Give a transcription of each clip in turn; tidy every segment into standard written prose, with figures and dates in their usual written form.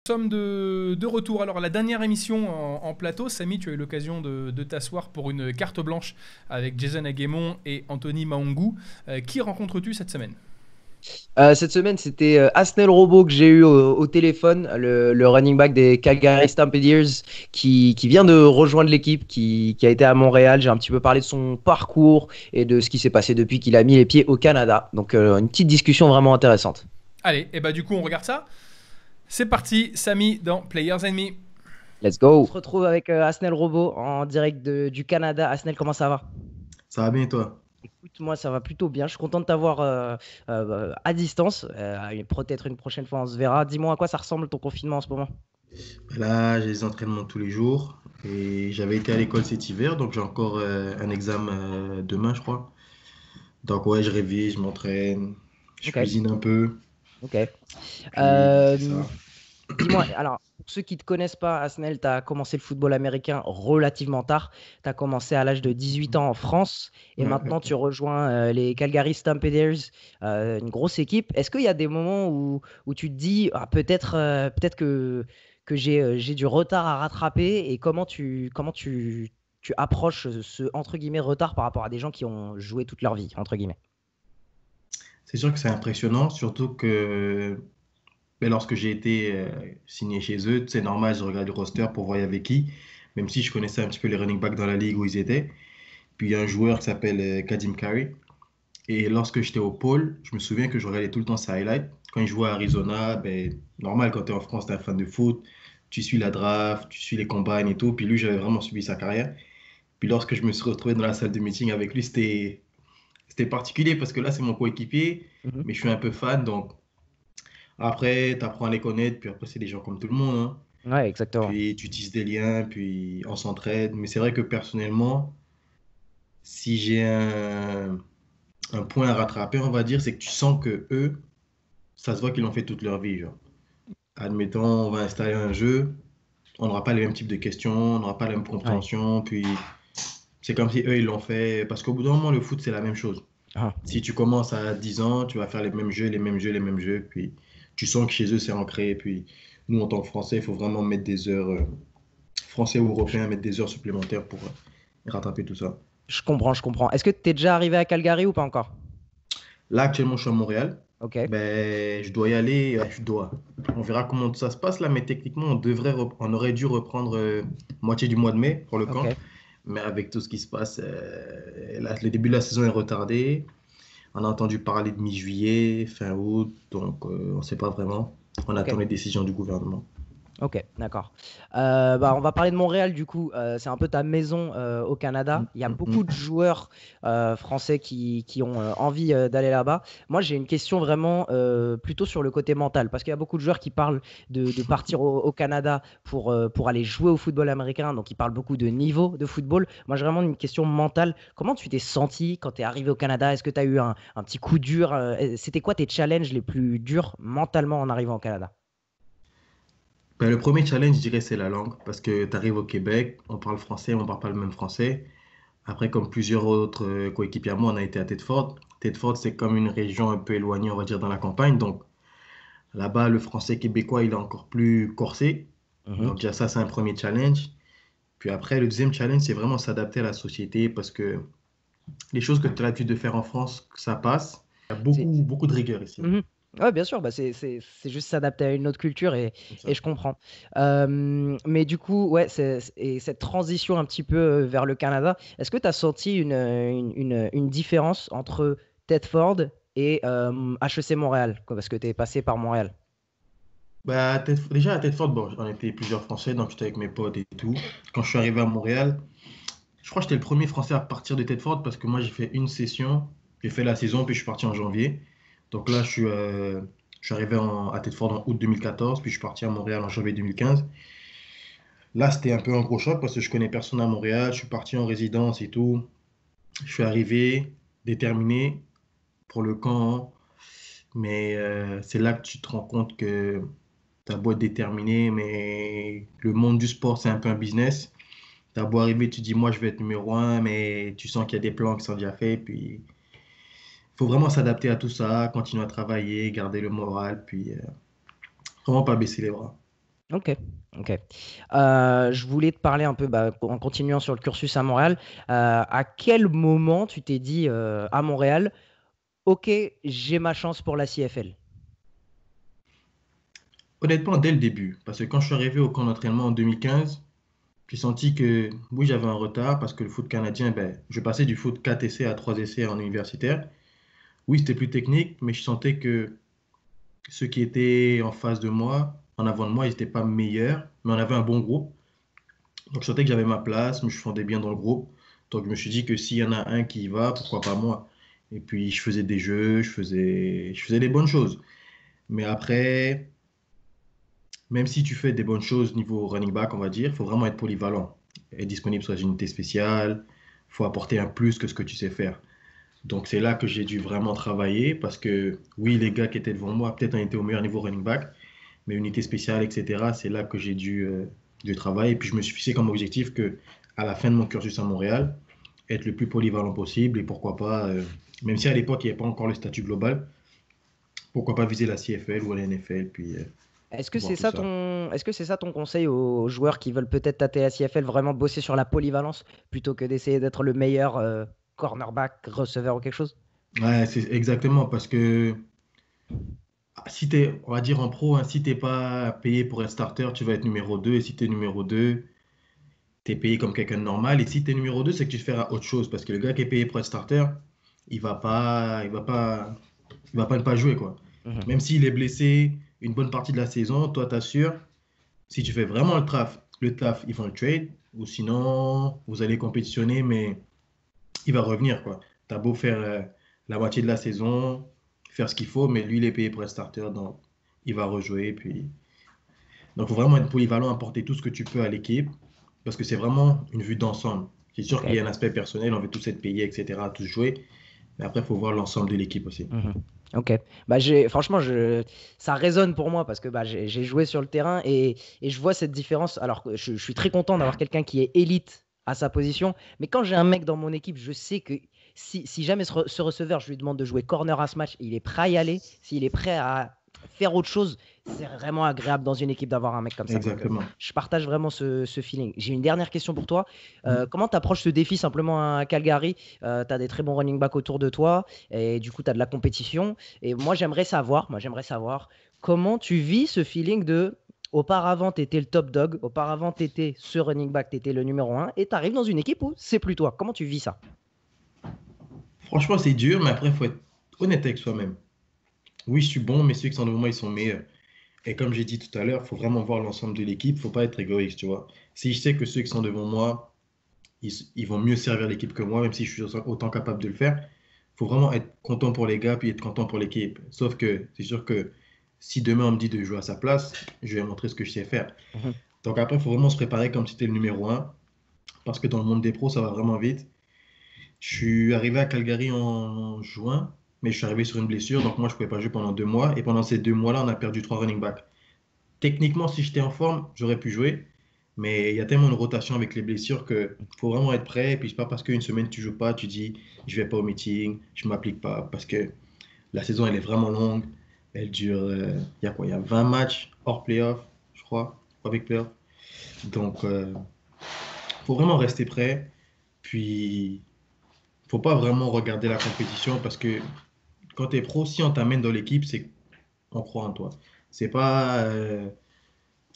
Sommes de retour. Alors, la dernière émission en plateau, Samy, tu as eu l'occasion de t'asseoir pour une carte blanche avec Jason Aguemon et Anthony Maungu. Qui rencontres-tu cette semaine? Cette semaine, c'était Asnel Robo que j'ai eu au téléphone, le running back des Calgary Stampeders, qui vient de rejoindre l'équipe, qui a été à Montréal. J'ai un petit peu parlé de son parcours et de ce qui s'est passé depuis qu'il a mis les pieds au Canada. Donc, une petite discussion vraiment intéressante. Allez, et bah du coup, on regarde ça. C'est parti, Samy, dans Players Enemy. Let's go. On se retrouve avec Asnel Robo en direct du Canada. Asnel, comment ça va? Ça va bien et toi? Écoute, moi, ça va plutôt bien. Je suis content de t'avoir à distance. Peut-être une prochaine fois, on se verra. Dis-moi à quoi ça ressemble ton confinement en ce moment. Là, j'ai des entraînements tous les jours et j'avais été à l'école cet hiver, donc j'ai encore un examen demain, je crois. Donc ouais, je révise, je m'entraîne, je Ok, cuisine un peu, ok. puis c'est Euh, ça. Dis-moi, alors, pour ceux qui ne te connaissent pas, Asnel, tu as commencé le football américain relativement tard. Tu as commencé à l'âge de 18 ans en France et Ouais, maintenant tu ouais. rejoins les Calgary Stampeders, une grosse équipe. Est-ce qu'il y a des moments où tu te dis, ah, peut-être que j'ai du retard à rattraper et tu approches entre guillemets, retard par rapport à des gens qui ont joué toute leur vie, entre guillemets? C'est sûr que c'est impressionnant, surtout que mais lorsque j'ai été signé chez eux, c'est normal, je regarde le roster pour voir avec qui, même si je connaissais un petit peu les running backs dans la ligue où ils étaient. Puis il y a un joueur qui s'appelle Kadim Curry. Et lorsque j'étais au pôle, je me souviens que je regardais tout le temps ses highlights. Quand il jouait à Arizona, ben, normal, quand tu es en France, tu es un fan de foot, tu suis la draft, tu suis les combines et tout. Puis lui, j'avais vraiment suivi sa carrière. Puis lorsque je me suis retrouvé dans la salle de meeting avec lui, c'était particulier parce que là, c'est mon coéquipier, Mhm. mais je suis un peu fan. Donc après, tu apprends à les connaître. Puis après, c'est des gens comme tout le monde, hein. Ouais, exactement. Puis tu tisses des liens, puis on s'entraide. Mais c'est vrai que personnellement, si j'ai un point à rattraper, on va dire, c'est que tu sens que eux, ça se voit qu'ils l'ont fait toute leur vie, genre. Admettons, on va installer un jeu, on n'aura pas les mêmes types de questions, on n'aura pas la même Ouais. compréhension, puis c'est comme si eux, ils l'ont fait, parce qu'au bout d'un moment, le foot, c'est la même chose. Ah. Si tu commences à 10 ans, tu vas faire les mêmes jeux, les mêmes jeux, les mêmes jeux, puis tu sens que chez eux, c'est ancré, puis nous, en tant que Français, il faut vraiment mettre des heures, Français ou Européens, mettre des heures supplémentaires pour rattraper tout ça. Je comprends, je comprends. Est-ce que tu es déjà arrivé à Calgary ou pas encore? Là, actuellement, je suis à Montréal. Ok, Ben, je dois y aller. Je dois. On verra comment ça se passe là, mais techniquement, on aurait dû reprendre moitié du mois de mai pour le camp. ok, Mais avec tout ce qui se passe, le début de la saison est retardé. On a entendu parler de mi-juillet, fin août, donc on ne sait pas vraiment. On ok. attend les décisions du gouvernement. Ok, d'accord. Bah, on va parler de Montréal du coup. C'est un peu ta maison au Canada. Mm, Il y a mm, beaucoup de mm. joueurs français qui ont envie d'aller là-bas. Moi, j'ai une question vraiment plutôt sur le côté mental, parce qu'il y a beaucoup de joueurs qui parlent de partir au Canada pour aller jouer au football américain. Donc, ils parlent beaucoup de niveau de football. Moi, j'ai vraiment une question mentale. Comment tu t'es senti quand tu es arrivé au Canada? Est-ce que tu as eu un petit coup dur? C'était quoi tes challenges les plus durs mentalement en arrivant au Canada? Ben, le premier challenge, je dirais, c'est la langue, parce que tu arrives au Québec, on parle français, on ne parle pas le même français. Après, comme plusieurs autres coéquipiers à moi, on a été à Tedford. Tedford, c'est comme une région un peu éloignée, on va dire, dans la campagne. Donc là-bas, le français québécois, il est encore plus corsé. Mhm. Donc déjà, ça, c'est un premier challenge. Puis après, le deuxième challenge, c'est vraiment s'adapter à la société parce que les choses que tu as l'habitude de faire en France, ça passe. Il y a C'est, beaucoup, beaucoup de rigueur ici. Mhm. Ouais, bien sûr, bah c'est juste s'adapter à une autre culture Comme et ça. je comprends. Mais du coup, ouais, et cette transition un petit peu vers le Canada, est-ce que tu as senti une différence entre Tedford et HEC Montréal, quoi, parce que tu es passé par Montréal? Bah, déjà, à Tedford, bon, on était plusieurs Français, donc j'étais avec mes potes et tout. Quand je suis arrivé à Montréal, je crois que j'étais le premier Français à partir de Tedford parce que moi, j'ai fait une session, j'ai fait la saison, puis je suis parti en janvier. Donc là, je suis arrivé à Tedford en août 2014, puis je suis parti à Montréal en janvier 2015. Là, c'était un peu un gros choc parce que je connais personne à Montréal, je suis parti en résidence et tout. Je suis arrivé déterminé pour le camp, mais c'est là que tu te rends compte que tu as beau être déterminé, mais le monde du sport, c'est un peu un business. T'as beau arriver, tu dis, moi, je vais être numéro un, mais tu sens qu'il y a des plans qui sont déjà faits. Puis, il faut vraiment s'adapter à tout ça, continuer à travailler, garder le moral, puis vraiment pas baisser les bras. Ok, ok. Je voulais te parler un peu, en continuant sur le cursus à Montréal. À quel moment tu t'es dit à Montréal, ok, j'ai ma chance pour la CFL? Honnêtement, dès le début, parce que quand je suis arrivé au camp d'entraînement en 2015, j'ai senti que oui, j'avais un retard parce que le foot canadien, ben, je passais du foot 4 essais à 3 essais en universitaire. Oui, c'était plus technique, mais je sentais que ceux qui étaient en face de moi, en avant de moi, ils n'étaient pas meilleurs, mais on avait un bon groupe. Donc je sentais que j'avais ma place, je me fondais bien dans le groupe. Donc je me suis dit que s'il y en a un qui y va, pourquoi pas moi? Et puis je faisais des jeux, je faisais des bonnes choses. Mais après, même si tu fais des bonnes choses niveau running back, on va dire, il faut vraiment être polyvalent. Être disponible sur les unités spéciales, il faut apporter un plus que ce que tu sais faire. Donc c'est là que j'ai dû vraiment travailler parce que oui, les gars qui étaient devant moi, peut-être on était au meilleur niveau running back, mais unité spéciale, etc., c'est là que j'ai dû travailler. Et puis je me suis fixé comme objectif que à la fin de mon cursus à Montréal, être le plus polyvalent possible et pourquoi pas, même si à l'époque il n'y avait pas encore le statut global, pourquoi pas viser la CFL ou la NFL, puis voir tout ça. Est-ce que c'est ça ton conseil aux joueurs qui veulent peut-être tâter la CFL, vraiment bosser sur la polyvalence plutôt que d'essayer d'être le meilleur cornerback, receveur ou quelque chose? Ouais, c'est exactement parce que si t'es, on va dire en pro, hein, si t'es pas payé pour être starter, tu vas être numéro 2. Et si t'es numéro 2, t'es payé comme quelqu'un de normal. Et si t'es numéro 2, c'est que tu feras autre chose. Parce que le gars qui est payé pour être starter, il va pas ne pas jouer, quoi. Mhm. Même s'il est blessé une bonne partie de la saison, toi, t'assures, si tu fais vraiment le taf, ils vont le trade. Ou sinon, vous allez compétitionner, mais il va revenir, quoi. T'as beau faire la moitié de la saison, faire ce qu'il faut, mais lui, il est payé pour être starter, donc il va rejouer. Puis... Donc, il faut vraiment être polyvalent, apporter tout ce que tu peux à l'équipe, parce que c'est vraiment une vue d'ensemble. C'est sûr qu'il y Ok. a un aspect personnel, on veut tous être payés, etc., tous jouer, mais après, il faut voir l'ensemble de l'équipe aussi. Mhm. Ok. Franchement, ça résonne pour moi parce que j'ai joué sur le terrain et je vois cette différence. Alors que je suis très content d'avoir quelqu'un qui est élite à sa position, mais quand j'ai un mec dans mon équipe, je sais que si jamais ce receveur, je lui demande de jouer corner à ce match, il est prêt à y aller, s'il est prêt à faire autre chose, c'est vraiment agréable dans une équipe d'avoir un mec comme ça. Donc, Exactement. je partage vraiment ce feeling. J'ai une dernière question pour toi. Mm. Comment tu approches ce défi simplement à Calgary? Tu as des très bons running backs autour de toi et du coup, tu as de la compétition. Et moi, j'aimerais savoir comment tu vis ce feeling de auparavant, tu étais le top dog, auparavant, tu étais ce running back, tu étais le numéro un, et tu arrives dans une équipe où c'est plus toi. Comment tu vis ça? Franchement, c'est dur, mais après, il faut être honnête avec soi-même. Oui, je suis bon, mais ceux qui sont devant moi, ils sont meilleurs. Et comme j'ai dit tout à l'heure, il faut vraiment voir l'ensemble de l'équipe, il ne faut pas être égoïste, tu vois. Si je sais que ceux qui sont devant moi, ils vont mieux servir l'équipe que moi, même si je suis autant capable de le faire, il faut vraiment être content pour les gars, puis être content pour l'équipe. Sauf que c'est sûr que si demain on me dit de jouer à sa place, je vais montrer ce que je sais faire. Mhm. Donc après, il faut vraiment se préparer comme si c'était le numéro un, parce que dans le monde des pros, ça va vraiment vite. Je suis arrivé à Calgary en juin, mais je suis arrivé sur une blessure, donc moi je ne pouvais pas jouer pendant 2 mois. Et pendant ces 2 mois-là, on a perdu 3 running backs. Techniquement, si j'étais en forme, j'aurais pu jouer. Mais il y a tellement de rotation avec les blessures que faut vraiment être prêt. Et puis, c'est pas parce qu'une semaine tu joues pas, tu dis je vais pas au meeting, je m'applique pas. Parce que la saison, elle est vraiment longue. Elle dure, il y a quoi? Il y a 20 matchs hors playoff, je crois, avec playoff. Donc, faut vraiment rester prêt. Puis, faut pas vraiment regarder la compétition parce que quand tu es pro, si on t'amène dans l'équipe, c'est qu'on croit en toi. C'est pas.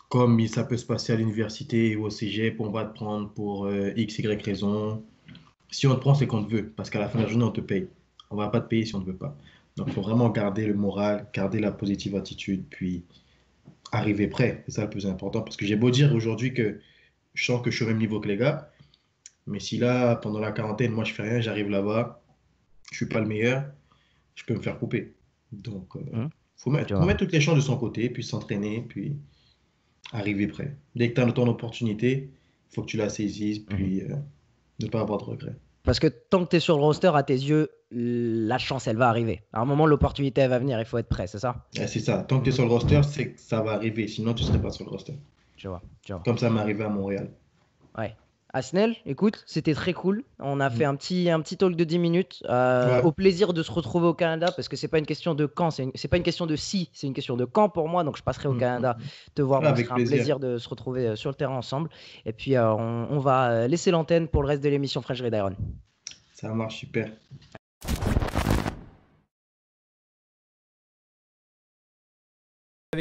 Comme ça peut se passer à l'université ou au cégep, on va te prendre pour X, Y raison. Si on te prend, c'est qu'on te veut, parce qu'à la fin de la journée, on te paye. On va pas te payer si on ne veut pas. Donc, il faut vraiment garder le moral, garder la positive attitude, puis arriver prêt. C'est ça le plus important. Parce que j'ai beau dire aujourd'hui que je sens que je suis au même niveau que les gars, mais si là, pendant la quarantaine, moi, je fais rien, j'arrive là-bas, je suis pas le meilleur, je peux me faire couper. Donc, Mhm. faut Tu mettre, faut vois. mettre toutes les chances de son côté, puis s'entraîner, puis arriver prêt. Dès que tu as ton opportunité, il faut que tu la saisisses, Mhm. puis ne pas avoir de regrets. Parce que tant que tu es sur le roster, à tes yeux, la chance, elle va arriver. À un moment, l'opportunité, elle va venir, il faut être prêt, c'est ça? C'est ça. Tant que tu es Mhm. sur le roster, c'est que ça va arriver. Sinon, tu ne serais pas sur le roster. Tu vois, tu vois. Comme ça m'est arrivé à Montréal. Ouais. Asnel, écoute, c'était très cool. On a fait un petit talk de 10 minutes. Ouais. Au plaisir de se retrouver au Canada parce que c'est pas une question de quand, c'est pas une question de si, c'est une question de quand pour moi. Donc je passerai au Canada te voir. Ouais, Donc ce avec sera un plaisir. plaisir de se retrouver sur le terrain ensemble. Et puis on va laisser l'antenne pour le reste de l'émission French Red Iron. Ça marche super.